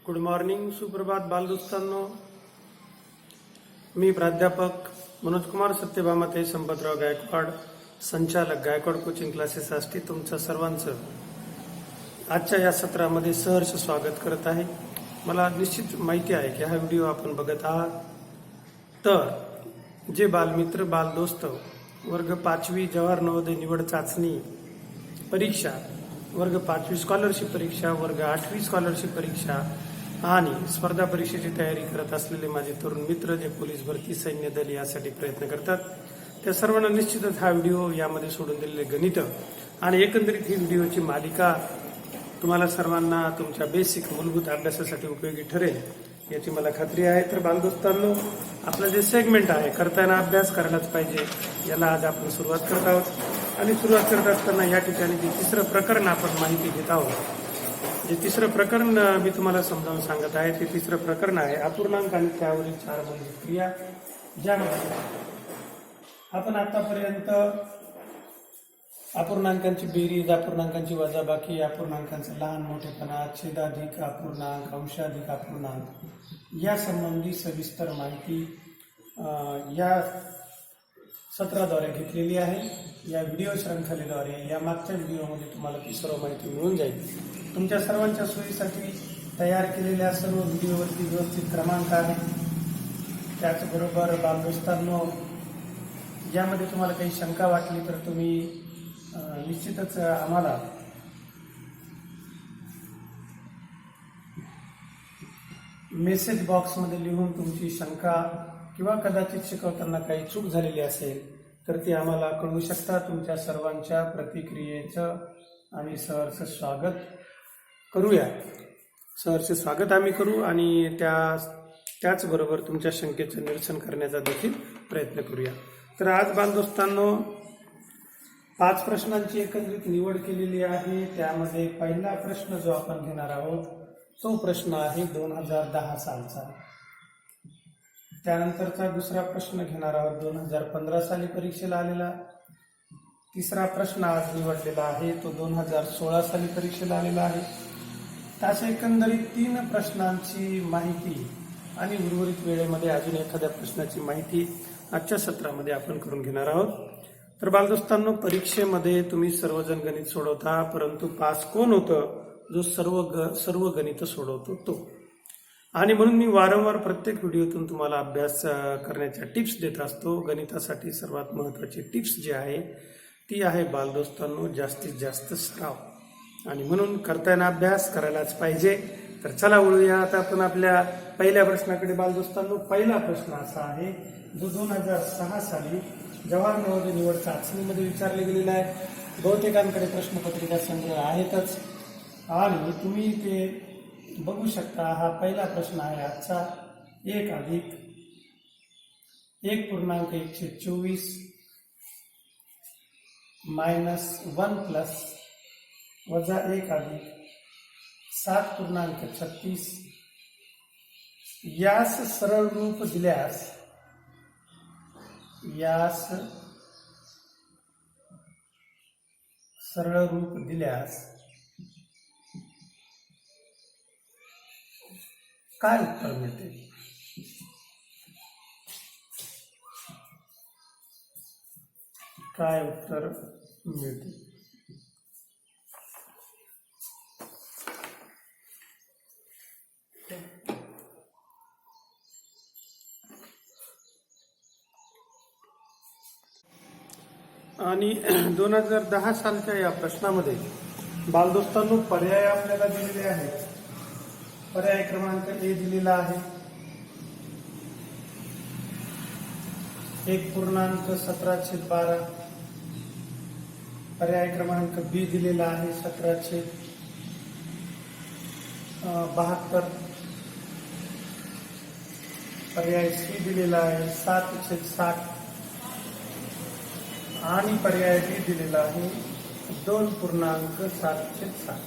Good morning, सुप्रभात बालदोस्तांनो. मी प्राध्यापक मनोज कुमार सत्यभामाते संपतराव गायकवाड, संचालक गायकवाड कोचिंग क्लासेस आष्टी, तुमच्या सर्वांचं आजच्या या सत्रामध्ये सहर्ष स्वागत करत आहे. मला निश्चित माहिती आहे की हा व्हिडिओ आपण बघत आहात, तर जे बालमित्र बालदोस्त वर्ग 5वी जवाहर नवोदय निवड चाचणी परीक्षा, वर्ग 5वी स्कॉलरशिप परीक्षा, वर्ग 8वी स्कॉलरशिप परीक्षा आणि स्पर्धा परीक्षेची तयारी करत असलेले माझे तरुण मित्र जे पोलीस भरती, सैन्य दल यासाठी प्रयत्न करतात, त्या सर्वांना निश्चितच हा व्हिडिओ यामध्ये सोडून दिलेले गणित आणि एकंदरीत ही व्हिडिओची मालिका तुम्हाला सर्वांना तुमच्या बेसिक मूलभूत अभ्यासासाठी उपयोगी ठरेल याची मला खात्री आहे. तर बालदोस्तांनो, आपलं जे सेगमेंट आहे करताना अभ्यास करायलाच पाहिजे, याला आज आपण सुरुवात करत आहोत. आणि सुरुवात करत असताना या ठिकाणी जे तिसरं प्रकरण आपण माहिती घेत आहोत, जे तिसरं प्रकरण मी तुम्हाला समजावून सांगत आहे, ते तिसरं प्रकरण आहे अपूर्णांक आणि त्यावरील 4 मूलभूत क्रिया, ज्यामध्ये आपण आतापर्यंत अपूर्णांकांची बेरीज, अपूर्णांकांची वजाबाकी, अपूर्णांकांचा लहान मोठेपणा, छेदाधिक अपूर्णांक, अंशाधिक अपूर्णांक या संबंधी सविस्तर माहिती या सत्राद्वारे घेतलेली आहे. या व्हिडिओ शृंखलेद्वारे या मागच्या व्हिडिओमध्ये तुम्हाला ती सर्व माहिती मिळून जाईल. तुमच्या सर्वांच्या सोयीसाठी तयार केलेल्या सर्व व्हिडिओवरती व्यवस्थित क्रमांक आहे. त्याचबरोबर बालदोस्तांनो, यामध्ये तुम्हाला काही शंका वाटली तर तुम्ही निश्चितच आम्हाला मेसेज बॉक्समध्ये लिहून तुमची शंका किंवा कदाचित शिकवताना काही चूक झालेली असेल तर ती आम्हाला कळवू शकता. तुमच्या सर्वांच्या प्रतिक्रियेचं आम्ही सहर्ष स्वागत करूया. सहर्ष स्वागत आम्ही करू आणि त्याचबरोबर तुमच्या शंकेचं निरसन करण्याचा देखील प्रयत्न करूया. तर आज बालदोस्तांनो 5 प्रश्नांची एकत्रित निवड केलेली आहे. त्यामध्ये पहिला प्रश्न जो आपण घेणार आहोत तो प्रश्न आहे 2010 सालचा. त्यानंतरचा दुसरा प्रश्न घेणार आहोत 2015 साली परीक्षेला आलेला. तिसरा प्रश्न आज निवडलेला आहे तो 2016 साली परीक्षेला आलेला आहे. अशा एकंदरीत 3 प्रश्नांची माहिती आणि उर्वरित वेळेमध्ये अजून एखाद्या प्रश्नाची माहिती आजच्या सत्रामध्ये आपण करून घेणार आहोत. तर बालदोस्तांनो, परीक्षेमध्ये तुम्ही सर्वजण गणित सोडवता, परंतु पास कोण होतं? जो सर्व गणित सोडवतो तो. आणि म्हणून मी वारंवार प्रत्येक व्हिडिओतून तुम्हाला अभ्यास करण्याच्या टिप्स देत असतो. गणितासाठी सर्वात महत्त्वाची टिप्स जी आहे ती आहे बालदोस्तांनो जास्तीत जास्त सराव, आणि म्हणून करताना अभ्यास करायलाच पाहिजे. तर चला वळूया आता आपण आपल्या पहिल्या प्रश्नाकडे. बालदोस्तांनो, पहिला प्रश्न असा आहे जो 2006 साली जवाहर नवोदय निवड चाचणीमध्ये विचारले गेलेला आहे. बहुतेकांकडे प्रश्नपत्रिका संग्रह आहेतच आणि तुम्ही ते बघू शकता. हा पहिला प्रश्न आहे आजचा. 1 अधिक 1.124 मायनस 1 प्लस वजा 1 अधिक 7.36 यास सरळ रूप दिल्यास काय उत्तर मिळते? काय उत्तर मिळते? आणि 2010 सालच्या या प्रश्नामध्ये बालदोस्तांनो पर्याय आपल्याला दिलेले आहेत. पर्याय क्रमांक ए दिलेला आहे 1.17/12. पर्याय क्रमांक बी दिलेला आहे 17/72. पर्याय सी दिलेला आहे 7/60 आणि पर्याय डी दिलेला आहे 2.7/7.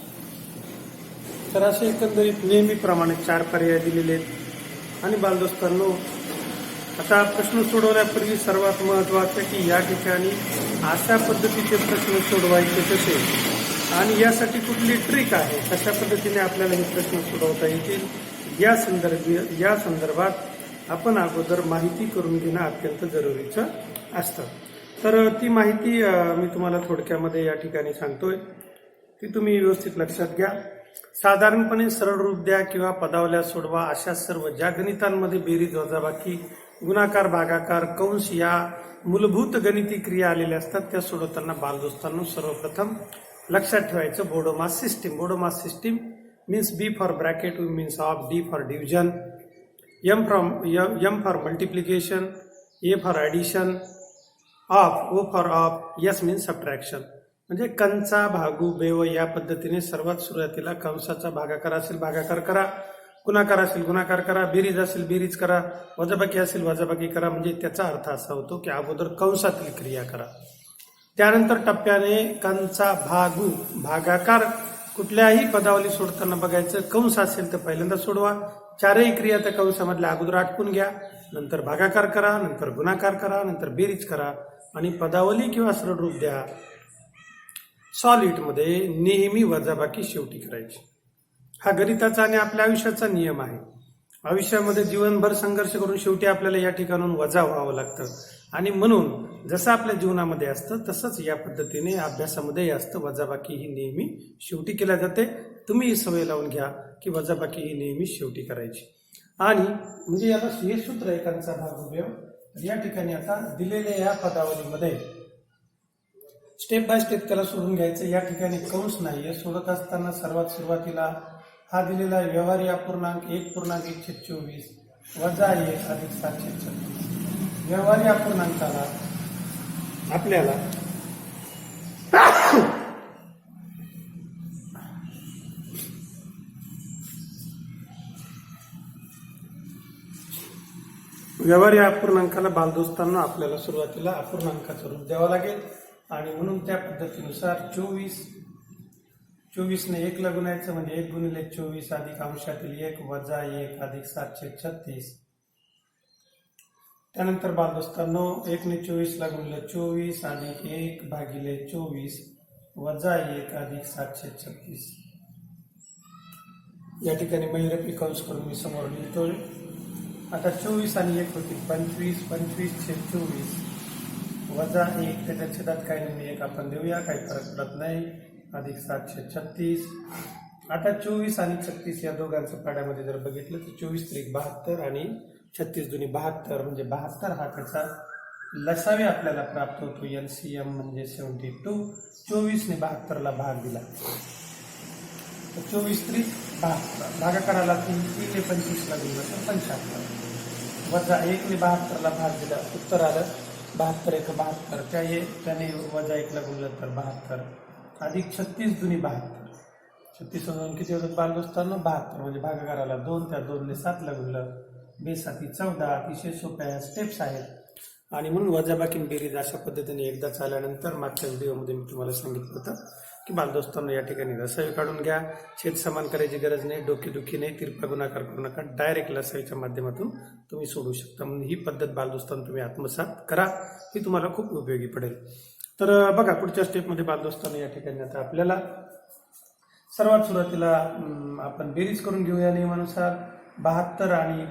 तर असे एकंदरीत नेहमीप्रमाणे 4 पर्याय दिलेले आहेत. आणि बालदोस्तांनो, आता प्रश्न सोडवण्यापूर्वी सर्वात महत्त्वाचं की या ठिकाणी अशा पद्धतीचे प्रश्न सोडवायचे कसे आणि यासाठी कुठली ट्रिक आहे, कशा पद्धतीने आपल्याला हे प्रश्न सोडवता येतील या संदर्भात आपण अगोदर माहिती करून घेणं अत्यंत जरुरीचं असतं. तर ती माहिती मी तुम्हाला थोडक्यामध्ये या ठिकाणी सांगतोय, ती तुम्ही व्यवस्थित लक्षात घ्या. साधारणपणे सरळ रूप द्या किंवा पदावल्या सोडवा अशा सर्व ज्या गणितांमध्ये बेरीज, वजाबाकी, गुणाकार, भागाकार, कंस या मूलभूत गणिती क्रिया आलेल्या असतात त्या सोडवताना बालदोस्तांनो सर्वप्रथम लक्षात ठेवायचं BODMAS system. BODMAS system means B for bracket means of, D for division, M for multiplication, A for addition, O for off, S means subtraction. म्हणजे कंचा भागू बेव या पद्धतीने सर्वात सुरुवातीला कंसाचा भागाकार असेल भागाकार करा, गुणाकार असेल गुणाकार करा, बेरीज असेल बेरीज करा, वजाबाकी असेल वजाबाकी करा. म्हणजे त्याचा अर्थ असा होतो की अगोदर कंसातील क्रिया करा, त्यानंतर टप्प्याने कंचा भागू भागाकार कुठल्याही पदावली सोडताना बघायचं कंस असेल तर पहिल्यांदा सोडवा, चारही क्रिया त्या कंसामधल्या अगोदर आटपून घ्या, नंतर भागाकार करा, नंतर गुणाकार करा, नंतर बेरीज करा आणि पदावली किंवा सरळ रूप द्या. सॉलिडमध्ये नेहमी वजाबाकी शेवटी करायची. हा गणिताचा आणि आपल्या आयुष्याचा नियम आहे. आयुष्यामध्ये जीवनभर संघर्ष करून शेवटी आपल्याला या ठिकाणून वजा व्हावं लागतं आणि म्हणून जसं आपल्या जीवनामध्ये असतं तसंच या पद्धतीने अभ्यासामध्ये असतं. वजाबाकी ही नेहमी शेवटी केल्या जाते. तुम्ही ही सवय लावून घ्या की वजाबाकी ही नेहमी शेवटी करायची. आणि म्हणजे याला हे सूत्र एकांचा भाग उपयोग या ठिकाणी आता दिलेल्या या पदावलीमध्ये स्टेप बाय स्टेप त्याला सोडून घ्यायचं. या ठिकाणी कंस नाहीये. सोडत असताना सर्वात सुरुवातीला हा दिलेला व्यवहारी अपूर्णांक 1.124 वजा 1 अधिक 736. व्यवहारी अपूर्णांकाला आपल्याला व्यवहारी अपूर्णांकाला बालदोस्तांना आपल्याला सुरुवातीला अपूर्णांकाचं रूप द्यावं लागेल आणि म्हणून त्या पद्धतीनुसार 24 ने 1 ला गुणायचं म्हणजे 1 गुणिले 24 अधिक अंशातील 1 वजा 1 अधिक 736. त्यानंतर बालदोस्तांनो 1 ने 24 ला गुणलं 24 अधिक 1 भागिले 24 वजा 1 अधिक 736. या ठिकाणी महिरपी कंस करून मी समोर लिहितोय. आता 24 आणि 1 होतील 25, 25 छेद 24 वजा 1 त्याच्या छेदात काही नाही 1 आपण देऊया, काही फरक पडत नाही, अधिक 736. आता 24 आणि 36 या दोघांचं पाड्यामध्ये जर बघितलं तर 24 त्रिक 72 आणि 36 दुनी 72 म्हणजे 72 हा त्याचा लसावी आपल्याला प्राप्त होतो. LCM म्हणजे 72. 24 ने 72 ला भाग दिला तर 24 त्रिक 72 भागाकाराला 3 ने 25 ला दिलं तर 75 वजा 1 ने 72 ला भाग दिला उत्तर आलं 72 1 72. त्याने वजा 1 ला गुणलं तर 72 अधिक 36 दुनी 72. 36 मधून किती होतं बालदोस्तांना 72 म्हणजे भागाकाराला 2 त्या 2 ने 7 ला गुणलं 2×7=14. अतिशय सोप्या स्टेप्स आहेत आणि म्हणून वजाबाकी बेरीज अशा पद्धतीने एकदा चालल्यानंतर मागच्या व्हिडिओमध्ये मी तुम्हाला सांगितलं होतं की बालदोस्तांना या ठिकाणी लसावी काढून घ्या. छेद समान करायची गरज नाही, डोकेदुखी नाही, तिरपा गुणाकार करू नका, डायरेक्ट लसावीच्या माध्यमातून तुम्ही सोडू शकता. म्हणून ही पद्धत बालदोस्तांना तुम्ही आत्मसात करा, ही तुम्हाला खूप उपयोगी पडेल. तर बघा पुढच्या स्टेपमध्ये बालदोस्तांना या ठिकाणी आता आपल्याला सर्वात सुरुवातीला आपण बेरीज करून घेऊया नियमानुसार. 72 आणि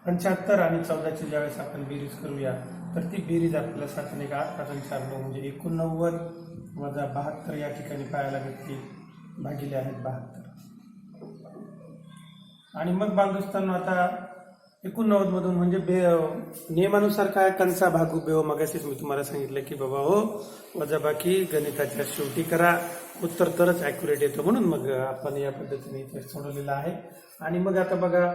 75 आणि 14ची ज्यावेळेस आपण बेरीज करूया तर ती बेरीज आपल्याला 7 आणि 8 4 9 म्हणजे 89 वजा 72 या ठिकाणी पाहायला भेटते भागिले आहेत 72. आणि मग बालदोस्तांना आता 89 मधून म्हणजे नियमानुसार काय कंसा भागू बेव मगाशीच मी तुम्हाला सांगितलं की बाबा हो वजाबाकी गणिताच्या शेवटी करा, उत्तर तरच ॲक्युरेट येतं. म्हणून मग आपण या पद्धतीने इथे सोडवलेलं आहे. आणि मग आता बघा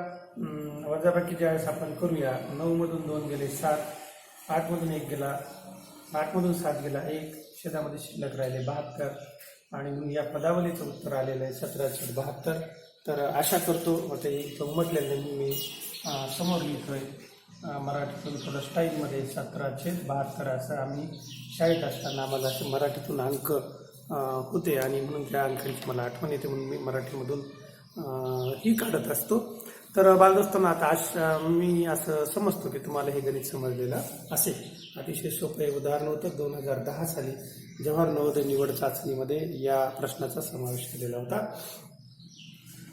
वजाबाकी ज्यावेळेस आपण करूया 9 मधून 2 गेले 7, 8 मधून 1 गेला, 8 मधून 7 गेला 1, छेदामध्ये शिल्लक राहिले 72 आणि मग या पदावलीचं उत्तर आलेलं आहे 17/72. तर आशा करतो आता इथं उमटलेलं मी समोर लिहितोय मराठीतून थोडं स्टाईलमध्ये 17/72 असं आम्ही शाळेत असताना आम्हाला असे मराठीतून अंक होते आणि म्हणून त्या अंकांची मला आठवण येते म्हणून मी मराठीमधून ही काढत असतो. तर बालदोस्तांना आता मी असं समजतो की तुम्हाला हे गणित समजलेलं असेल. अतिशय सोपं हे उदाहरण होतं. 2010 साली जवाहर नवोदय निवड चाचणीमध्ये या प्रश्नाचा समावेश केलेला होता.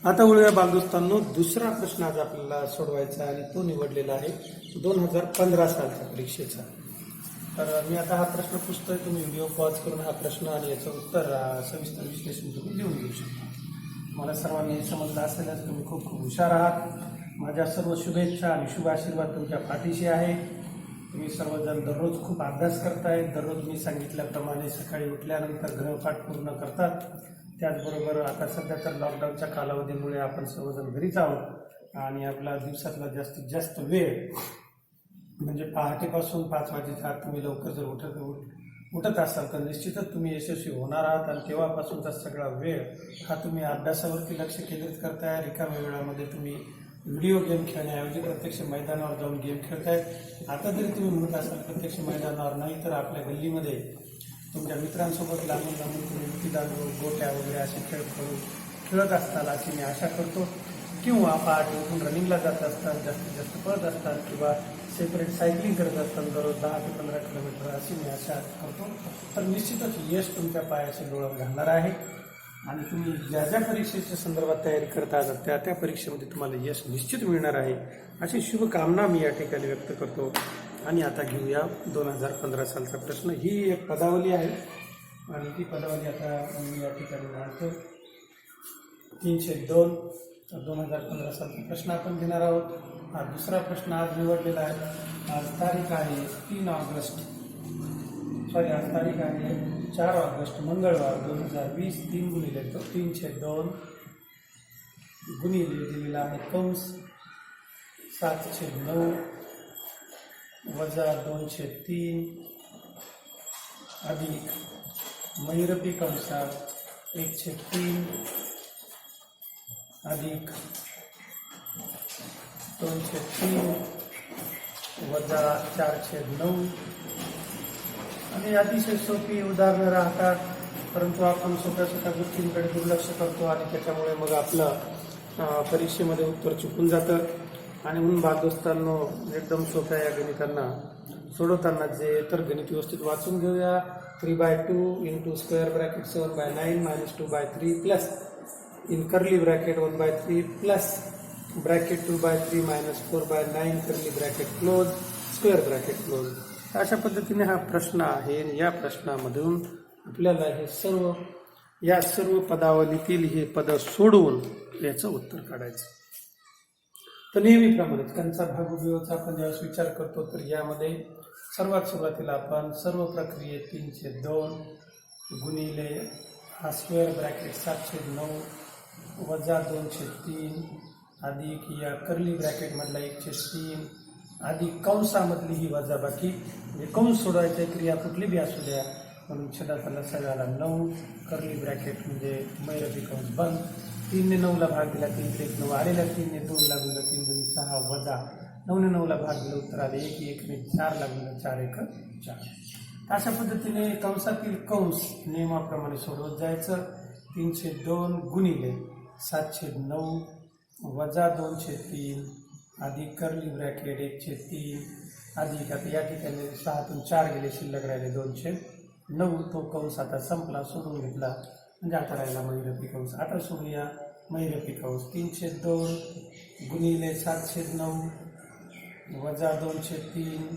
आता वळूया बालदोस्तांनो, दुसरा प्रश्न आज आपल्याला सोडवायचा आणि तो निवडलेला आहे 2015 सालच्या परीक्षेचा. तर मी आता हा प्रश्न पुसतोय. तुम्ही व्हिडिओ पॉज करून हा प्रश्न आणि याचं उत्तर सविस्तर विश्लेषण तुम्ही लिहून घेऊ शकता. मला सर्वांनी समजलं असेलच. तुम्ही खूप खूप हुशार आहात. माझ्या सर्व शुभेच्छा आणि शुभ आशीर्वाद तुमच्या पाठीशी आहे. तुम्ही सर्वजण दररोज खूप अभ्यास करताय. दररोज मी सांगितल्याप्रमाणे सकाळी उठल्यानंतर गृहपाठ पूर्ण करतात. त्याचबरोबर आता सध्या तर लॉकडाऊनच्या कालावधीमुळे आपण सर्वजण घरीच आहोत आणि आपला दिवसातला जास्तीत जास्त वेळ म्हणजे पहाटेपासून 5 वाजेच्या आत तुम्ही लवकर जर उठत असाल तर निश्चितच तुम्ही यशस्वी होणार आहात. आणि तेव्हापासूनचा सगळा वेळ हा तुम्ही अभ्यासावरती लक्ष केंद्रित करताय. रिकाम्या वेळामध्ये तुम्ही व्हिडिओ गेम खेळण्याऐवजी प्रत्यक्ष मैदानावर जाऊन गेम खेळताय. आता जरी तुम्ही म्हणत असाल प्रत्यक्ष मैदानावर नाही तर आपल्या गल्लीमध्ये तुमच्या मित्रांसोबत लांबून तुम्ही विटीदांडू, गोट्या वगैरे असे खेळ खेळत असताल अशी मी आशा करतो. किंवा पहाटे उठून रनिंगला जात असतात, जास्तीत जास्त पळत असतात किंवा सेपरेट सायकलिंग करत असतात दररोज 10 ते 15 किलोमीटर अशी मी आशा करतो. तर निश्चितच यश तुमच्या पायाशी लोळत घालणार आहे आणि तुम्ही ज्या ज्या परीक्षेच्या संदर्भात तयारी करता त्या त्या परीक्षेमध्ये तुम्हाला यश निश्चित मिळणार आहे अशी शुभकामना मी या ठिकाणी व्यक्त करतो. आणि आता घेऊया 2015 सालचा प्रश्न. ही एक पदावली आहे आणि ती पदावली आता मी या ठिकाणी मांडतो. 302 2015 सालचा प्रश्न आपण घेणार आहोत. हा दुसरा प्रश्न आज निवडलेला आहे. आज तारीख आहे 3 ऑगस्ट, आज तारीख आहे 4 ऑगस्ट मंगळवार 2020. 3×2 गुणिले दिलेला आहे कंस 7/9 वजा 2/3 अधिक महिरपी कंसात 1/3 अधिक 2/3 वजा 4/9. आणि अतिशय सोपी उदाहरणं राहतात, परंतु आपण सोप्या गोष्टींकडे दुर्लक्ष करतो आणि त्याच्यामुळे मग आपलं परीक्षेमध्ये उत्तर चुकून जातं. आणि म्हणून बालदोस्तांनो, एकदम सोप्या या गणितांना सोडवताना जे तर गणित व्यवस्थित वाचून घेऊया. 3/2 into square bracket 7/9 minus 2/3 plus in curly bracket 1/3 plus bracket 2/3 minus 4/9 curly bracket close square bracket close. अशा पद्धतीने हा प्रश्न आहे. या प्रश्नामधून आपल्याला या सर्व पदावलीतील हे पद सोडवून याचं उत्तर काढायचं. तर नेहमीप्रमाणेच कंचा भागोबीचा आपण ज्यावेळेस विचार करतो तर यामध्ये सर्वात सुरुवातीला आपण सर्व प्रक्रियेत 3/2 गुणिले हा स्क्वेअर ब्रॅकेट 7/9 वजा 2/3 अधिक या कर्ली ब्रॅकेटमधला 1/3 अधिक कंसामधली ही वजाबाकी. म्हणजे कंस सोडवायची क्रिया कुठली बी असू द्या, म्हणून छेदाचा लसा झाला 9 कर्ली ब्रॅकेट म्हणजे महिरपी कंस बंद. 3 ने 9ला भाग दिला 3 ते 9 आलेला 3 ने 2 लागून 3 2 6 वजा 9 ने 9ला भाग दिला उत्तर आले 1 1 ने 4 लागून 4 1 4. अशा पद्धतीने कंसातील कंस नियमाप्रमाणे सोडवत जायचं. 3/2 गुणिले 7/9 वजा 2/3 अधिक कर्ली ब्रॅकेट 1/3 अधिक आता या ठिकाणी 6तून 4 गेले शिल्लक राहिले 2/9. तो कंस आता संपला, सोडून घेतला म्हणजे आता राहिला महिरपी कंस. आता सोडूया महिरपी कंस. 3/2 गुणिले 7/9 वजा 2/3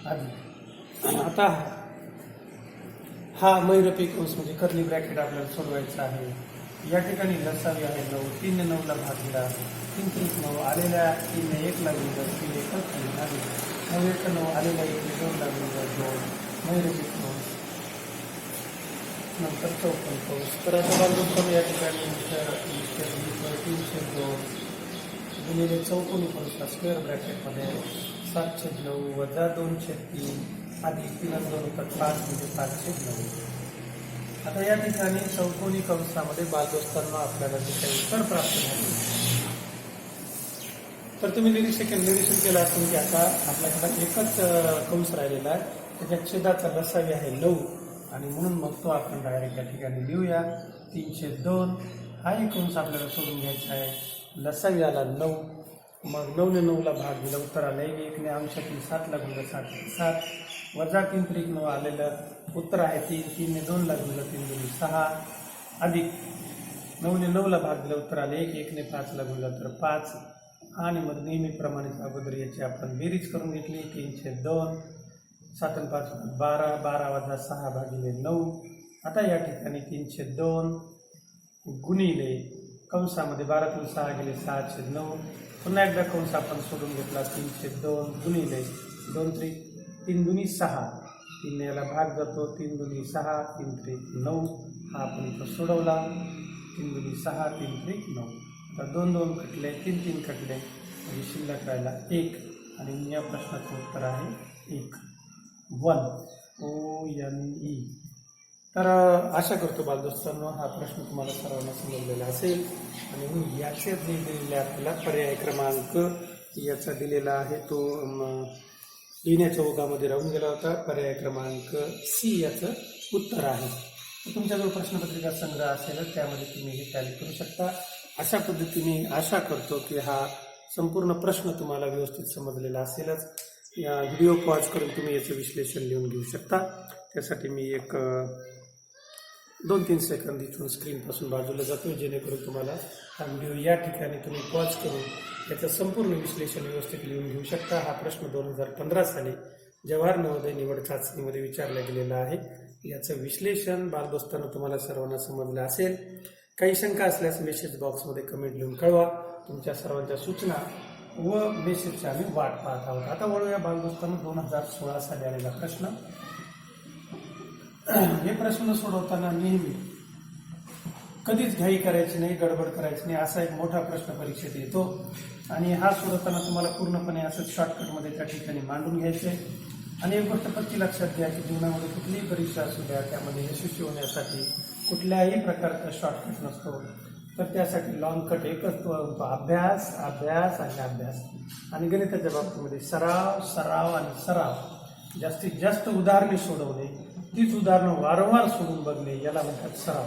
अधिक आता हा महिरपी कंस म्हणजे कर्ली ब्रॅकेट आपल्याला सोडवायचा आहे. या ठिकाणी लसावी आहे 9. 3 ने 9ला भाग दिला 3 3 9 आलेल्या 3 ने 1 लागून 3 1 अधिक 9 1 9 आलेल्या 1 ने 2 लागून 2 महिरपी कंस नंतर 54 कंस. तर आता बालदोस्तांनो या ठिकाणी 3/2 गुणिले चौकोनी कंस स्क्वेअर ब्रॅकेटमध्ये 7/9 वजा 2/3 अधिक 3 2 होतात 5 म्हणजे 5/9. आता या ठिकाणी चौकोनी कंसामध्ये बालदोस्तांना आपल्याला जे काही उत्तर प्राप्त झाले तर तुम्ही निरीक्षण केलं असेल की आता आपल्याकडे एकच कंस राहिलेला आहे. त्याच्या छेदाचा लसावी आहे 9 आणि म्हणून मग तो आपण डायरेक्ट या ठिकाणी लिहूया. 3/2 हाही कंस आपल्याला सोडून घ्यायचा आहे. लसावी आला 9 मग 9 ने 9 ला भाग दिला, उत्तर आलं 1 ने अंशातील 7 ला गुणलं 7 7, वजा 3 त्रिक 9 आलेलं उत्तर आहे 3 3 ने 2 ला गुणलं 3 2 6, अधिक 9 ने 9 ला भाग दिला, उत्तर आले 1 1 ने 5 ला गुणलं तर 5, आणि मग नेहमीप्रमाणेच अगोदर याची आपण बेरीज करून घेतली 3/2, 7 आणि 5 12, 12 वजा 6 भागिले 9. आता या ठिकाणी 3/2 गुणिले कंसामध्ये 12 6 गेले 6/9, पुन्हा एकदा कंस आपण सोडून घेतला 3/2 गुणिले 2 त्रिक 3 दुनी 6, 3 याला भाग जातो 3 दुनी 6 3 त्रिक 9, हा आपण इथं सोडवला 3 दुनी 6 3 त्रिक 9. तर 2 2 कटले 3 3 कटले म्हणजे शिल्लक राहिला 1, आणि या प्रश्नाचं उत्तर आहे 1 ONE. तर आशा करतो बालदोस्तांनो हा प्रश्न तुम्हाला सर्वांना समजलेला असेल. आणि म्हणून याचे जे दिलेले आपल्याला पर्याय क्रमांक याचा दिलेला आहे तो लिहिण्याच्या ओघामध्ये राहून गेला होता. पर्याय क्रमांक C याचं उत्तर आहे. तुमच्याजवळ प्रश्नपत्रिका संग्रह असेल त्यामध्ये तुम्ही हे टॅली करू शकता. अशा पद्धतीने आशा करतो की हा संपूर्ण प्रश्न तुम्हाला व्यवस्थित समजलेला असेलच. या व्हिडिओ पॉज करून तुम्ही याचं विश्लेषण लिहून घेऊ शकता. त्यासाठी मी एक 2-3 सेकंद इथून स्क्रीनपासून बाजूला जातो, जेणेकरून तुम्हाला हा व्हिडिओ या ठिकाणी तुम्ही पॉज करून याचं संपूर्ण विश्लेषण व्यवस्थित लिहून घेऊ शकता. हा प्रश्न 2015 साली जवाहर नवोदय निवड चाचणीमध्ये विचारला गेलेला आहे. याचं विश्लेषण बालदोस्तांनो तुम्हाला सर्वांना समजलं असेल. काही शंका असल्यास मेसेज बॉक्समध्ये कमेंट लिहून कळवा. तुमच्या सर्वांच्या सूचना व मेसेजची आम्ही वाट पाहत आहोत. आता वळूया बालदोस्तांनो 2016 साली आलेला प्रश्न. हे प्रश्न सोडवताना नेहमी कधीच घाई करायची नाही, गडबड करायची नाही, असा एक मोठा प्रश्न परीक्षेत येतो. आणि हा सोडवताना तुम्हाला पूर्णपणे असंच शॉर्टकटमध्ये त्या ठिकाणी मांडून घ्यायचे. आणि एक गोष्ट पक्की लक्षात घ्या की जीवनामध्ये कुठलीही परीक्षा असू द्या त्यामध्ये यशस्वी होण्यासाठी कुठल्याही प्रकारचा शॉर्टकट नसतो. तर त्यासाठी लॉंग कट एकच तो अभ्यास अभ्यास आणि अभ्यास. आणि गणिताच्या बाबतीमध्ये सराव सराव आणि सराव. जास्तीत जास्त उदाहरणे सोडवणे, तीच उदाहरणं वारंवार सोडून बघणे याला म्हणतात सराव.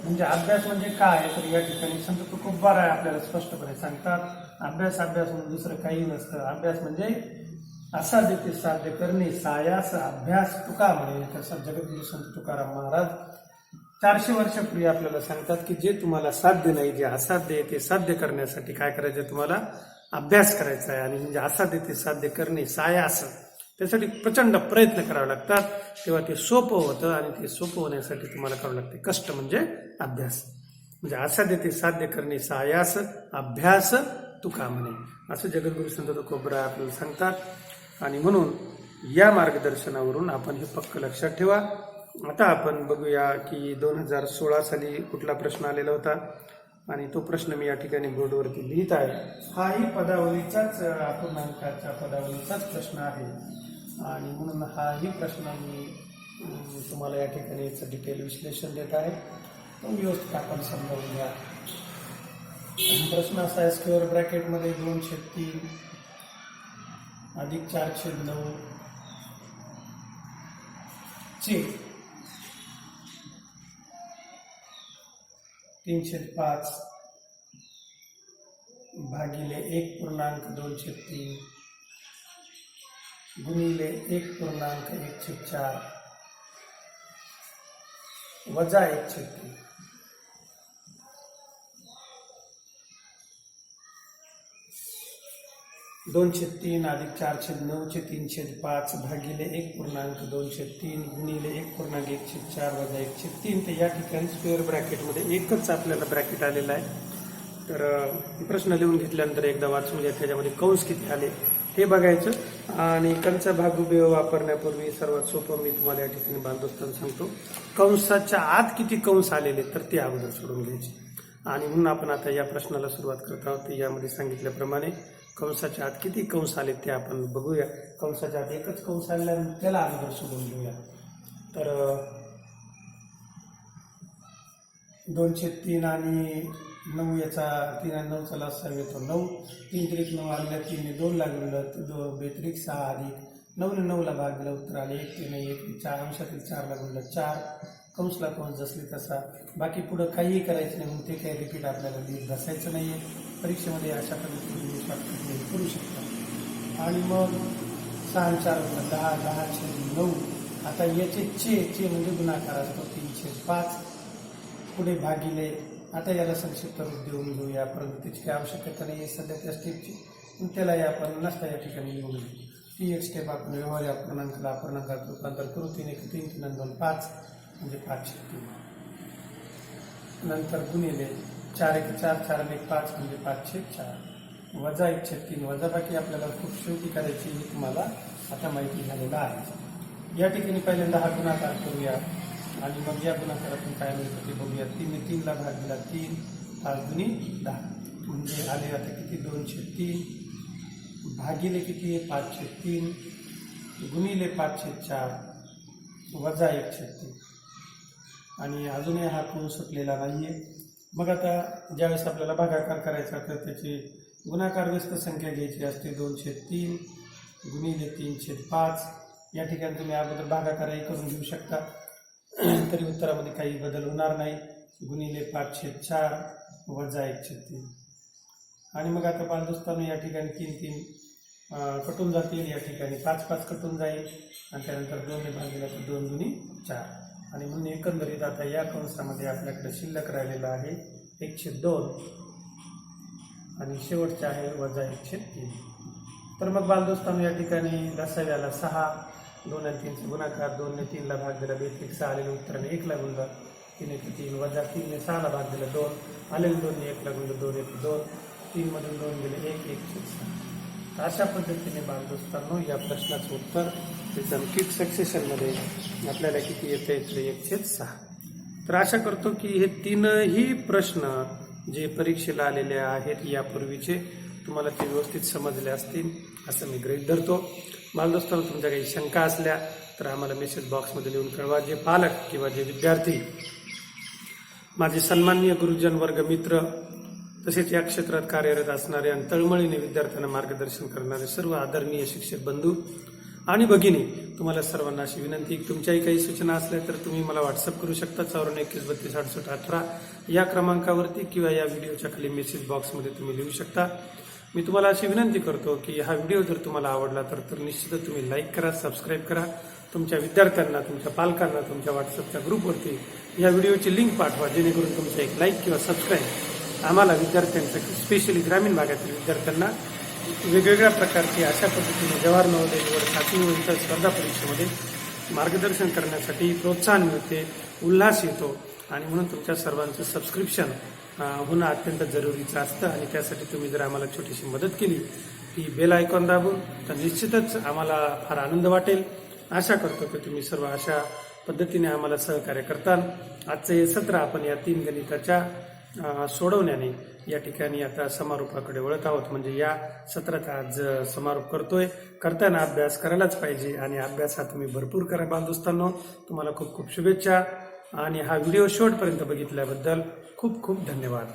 म्हणजे अभ्यास म्हणजे काय तर या ठिकाणी संत तुकोबार आहे आपल्याला स्पष्टपणे सांगतात. अभ्यास अभ्यास म्हणून दुसरं काही नसतं. अभ्यास म्हणजे असाध्य ते साध्य करणे, सायास अभ्यास तुका म्हणे. तसं जगद्गुरु संत तुकाराम महाराज 400 वर्षापूर्वी आपल्याला सांगतात की जे तुम्हाला साध्य नाही, जे असाध्य आहे ते साध्य करण्यासाठी काय करायचं, तुम्हाला अभ्यास करायचा आहे. आणि म्हणजे असाध्य ते साध्य करणे सायास, त्यासाठी प्रचंड प्रयत्न करावे लागतात. तेव्हा ते सोपं होतं. आणि ते सोपं होण्यासाठी तुम्हाला करावं लागते कष्ट म्हणजे अभ्यास. म्हणजे असाध्य ते साध्य करणे सायास अभ्यास तुका म्हणे, असं जगद्गुरु संत तुकोबरा आपल्याला सांगतात. आणि म्हणून या मार्गदर्शनावरून आपण हे पक्क लक्षात ठेवा. आता आपण बघूया की 2016 साली कुठला प्रश्न आलेला होता. आणि तो प्रश्न मी या ठिकाणी बोर्डवरती लिहित आहे. हाही पदावलीचाच अपूर्णांकाच्या पदावलीचाच प्रश्न आहे. आणि म्हणून हाही प्रश्न मी तुम्हाला या ठिकाणी याचं डिटेल विश्लेषण देत आहे. तो व्यवस्थित आपण समजावून घ्या. प्रश्न असा आहे, स्क्वेअर ब्रॅकेटमध्ये 2/3 अधिक 4/9 चे 3/5 भागिले 1.23 गुणिले 1.14 वजा 1/3. 2/3 अधिक 4/9 चे 3/5 भागिले 1.23 गुणिले 1.14 वजा 1/3. तर या ठिकाणी स्क्वेअर ब्रॅकेटमध्ये एकच आपल्याला ब्रॅकेट आलेला आहे. तर प्रश्न लिहून घेतल्यानंतर एकदा वाचून घ्या. त्याच्यामध्ये कंस किती आले हे बघायचं. आणि कंचा भागुबेय वापरण्यापूर्वी सर्वात सोपं मी तुम्हाला या ठिकाणी बालदोस्तांना सांगतो. कंसाच्या आत किती कंस आलेले तर ते अगोदर सोडून घ्यायचे. आणि म्हणून आपण आता या प्रश्नाला सुरुवात करत आहोत. यामध्ये सांगितल्याप्रमाणे कंसाच्या आत किती कंस आले ते आपण बघूया. कंसाच्या आत एकच कंस आलेला त्याला अगोदर सोडून घेऊया. तर 2/3 आणि 9 याचा 3 आणि 9चा लसाअ येतो 9. 3 त्रिक 9 आलेला 3 ने 2 लागलेलं 2 बेत्रिक 6 अधिक 9 ने 9 ला भाग दिला, उत्तर आले 1 3 1 4 अंशातील 4 लागलेलं 4. कंसला कंस जसले तसा. बाकी पुढं काहीही करायचं नाही म्हणून ते काही रिपीट आपल्याला लिहित बसायचं नाहीये. परीक्षेमध्ये अशा पद्धतीने तुम्ही शॉर्टकट करू शकता. आणि मग 6 4 10, 10/9. आता याचे चे म्हणजे गुणाकार असतो 3/5. पुढे भागिले. आता याला संक्षिप्त रूप देऊन घेऊया, परंतु त्याची काही आवश्यकता नाही आहे सध्या त्या स्टेपची, पण त्यालाही आपण नसता या ठिकाणी लिहून घेऊ. ती एक स्टेप आपण व्यवहार्य अपूर्णांकाला अपूर्णांकात रूपांतर करू. 3 1 3 3 2 5 म्हणजे 5/3. नंतर गुणिले 4 1 4 4 1 5 म्हणजे 5/4 वजा 1/3. वजाबाकी आपल्याला खूप शेवटी करायची ही तुम्हाला आता माहिती झालेला आहे. या ठिकाणी पहिल्यांदा हा गुणाकार करूया आणि मग या गुणाकारातून काय मिळतं ते बघूया. 3 ने 3 ला भाग दिला 3, 5 दुनी 10 म्हणजे आले आता किती 2/3 भागिले किती आहे 5/3 गुणिले 5/4 वजा 1/3 आणि अजूनही हा कोण सुटलेला नाहीये. मग आता ज्यावेळेस आपल्याला भागाकार करायचा तर त्याची गुणाकार व्यस्त संख्या घ्यायची असते 2/3 गुणिले 3/5. या ठिकाणी तुम्ही अगोदर भागाकारही करून घेऊ शकता, तरी उत्तरामध्ये काही बदल होणार नाही. गुणिले 5/4 वजा 1/3 आणि मग आता बालदोस्तांनो या ठिकाणी 3 3 कटून जातील, या ठिकाणी 5 5 कटून जाईल आणि त्यानंतर 2 ने भागिले तर 2 दुनी 4 आणि म्हणून एकंदरीत आता या कंसामध्ये आपल्याकडे शिल्लक राहिलेला आहे 1/2 आणि शेवटचे आहे वजा 1/3. तर मग बालदोस्तांनो या ठिकाणी दसाव्याला 6, 2 आणि 3 गुणाकार, 2 ने 3 ला भाग दिला 2 6 आलेल्या उत्तराने 1 ला गुणला 3 1 3 वजा 3 ने 6 ला भाग दिला 2 आलेले 2 ने 1 ला गुणलं 2 1 2 3 मधून 2 गेले 1 1/6. अशा पद्धतीने बालदोस्तांनो या प्रश्नाचं उत्तर त्याचं क्विक सक्सेशनमध्ये आपल्याला किती येते 1/6. तर आशा करतो की हे तीनही प्रश्न जे परीक्षेला आलेले आहेत यापूर्वीचे तुम्हाला ते व्यवस्थित समजले असतील असं मी गृहीत धरतो. बालदोस्तांनो तुमच्या काही शंका असल्या तर आम्हाला मेसेज बॉक्समध्ये लिहून कळवा. जे पालक किंवा जे विद्यार्थी माझे सन्माननीय गुरुजन वर्ग मित्र तसेच या क्षेत्रात कार्यरत असणारे आणि तळमळीने विद्यार्थ्यांना मार्गदर्शन करणारे सर्व आदरणीय शिक्षक बंधू आणि भगिनी, तुम्हाला सर्वांना अशी विनंती की तुमच्याही काही सूचना असल्या तर तुम्ही मला व्हॉट्सअप करू शकता 94 या क्रमांकावरती किंवा या व्हिडिओच्या खाली मेसेज बॉक्समध्ये तुम्ही लिहू शकता. मी तुम्हाला अशी विनंती करतो की हा व्हिडिओ जर तुम्हाला आवडला तर निश्चितच तुम्ही लाईक करा, सबस्क्राईब करा, तुमच्या विद्यार्थ्यांना, तुमच्या पालकांना, तुमच्या व्हॉट्सअपच्या ग्रुपवरती या व्हिडिओची लिंक पाठवा, जेणेकरून तुमचं एक लाईक किंवा सबस्क्राईब आम्हाला विद्यार्थ्यांचं स्पेशली ग्रामीण भागातील विद्यार्थ्यांना वेगवेगळ्या प्रकारची अशा पद्धतीने जवाहर नवोदय निवड 7वी व इतर स्पर्धा परीक्षेमध्ये मार्गदर्शन करण्यासाठी प्रोत्साहन मिळते, उल्हास येतो आणि म्हणून तुमच्या सर्वांचं सबस्क्रिप्शन होणं अत्यंत जरुरीचं असतं. आणि त्यासाठी तुम्ही जर आम्हाला छोटीशी मदत केली ती बेल आयकॉन दाबून तर निश्चितच आम्हाला फार आनंद वाटेल. आशा करतो की तुम्ही सर्व अशा पद्धतीने आम्हाला सहकार्य करताल. आजचं हे सत्र आपण या 3 गणिताच्या सोडवण्याने या ठिकाणी आता समारोपाकडे वळत आहोत. म्हणजे या सत्राचा आज समारोप करतोय. करताना अभ्यास करायलाच पाहिजे आणि अभ्यास हा तुम्ही भरपूर करा बालदोस्तांनो. तुम्हाला खूप खूप शुभेच्छा आणि हा व्हिडिओ शेवटपर्यंत बघितल्याबद्दल खूप खूप धन्यवाद.